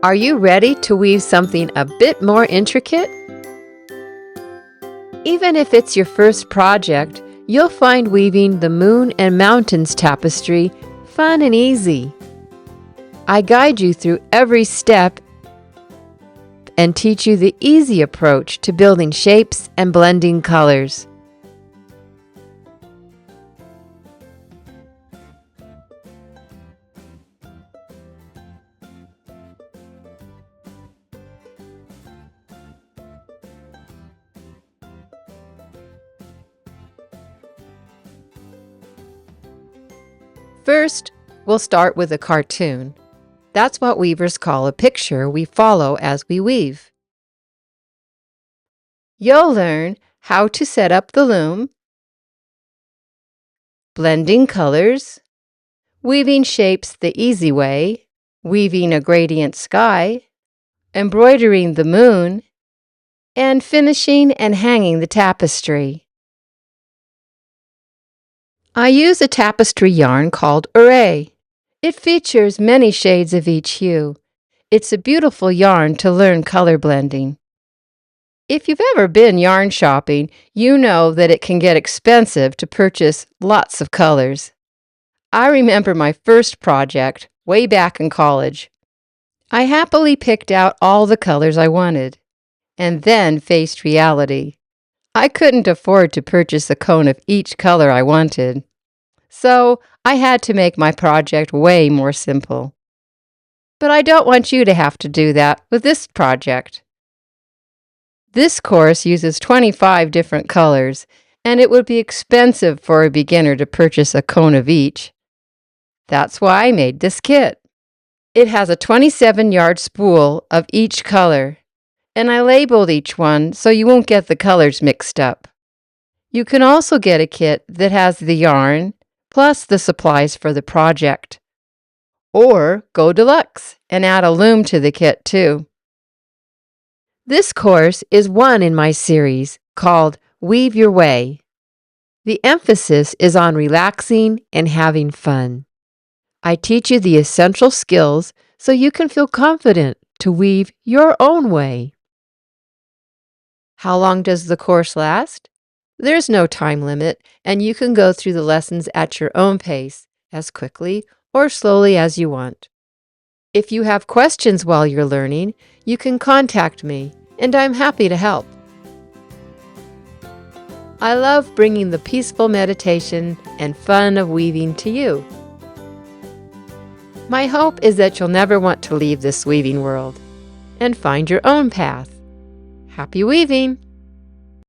Are you ready to weave something a bit more intricate? Even if it's your first project, you'll find weaving the Moon and Mountains tapestry fun and easy. I guide you through every step and teach you the easy approach to building shapes and blending colors. First, we'll start with a cartoon. That's what weavers call a picture we follow as we weave. You'll learn how to set up the loom, blending colors, weaving shapes the easy way, weaving a gradient sky, embroidering the moon, and finishing and hanging the tapestry. I use a tapestry yarn called Array. It features many shades of each hue. It's a beautiful yarn to learn color blending. If you've ever been yarn shopping, you know that it can get expensive to purchase lots of colors. I remember my first project way back in college. I happily picked out all the colors I wanted, and then faced reality. I couldn't afford to purchase a cone of each color I wanted. So I had to make my project way more simple. But I don't want you to have to do that with this project. This course uses 25 different colors, and it would be expensive for a beginner to purchase a cone of each. That's why I made this kit. It has a 27-yard spool of each color, and I labeled each one so you won't get the colors mixed up. You can also get a kit that has the yarn, plus the supplies for the project. Or go deluxe and add a loom to the kit too. This course is one in my series called Weave Your Way. The emphasis is on relaxing and having fun. I teach you the essential skills so you can feel confident to weave your own way. How long does the course last? There's no time limit, and you can go through the lessons at your own pace, as quickly or slowly as you want. If you have questions while you're learning, you can contact me, and I'm happy to help. I love bringing the peaceful meditation and fun of weaving to you. My hope is that you'll never want to leave this weaving world and find your own path. Happy weaving!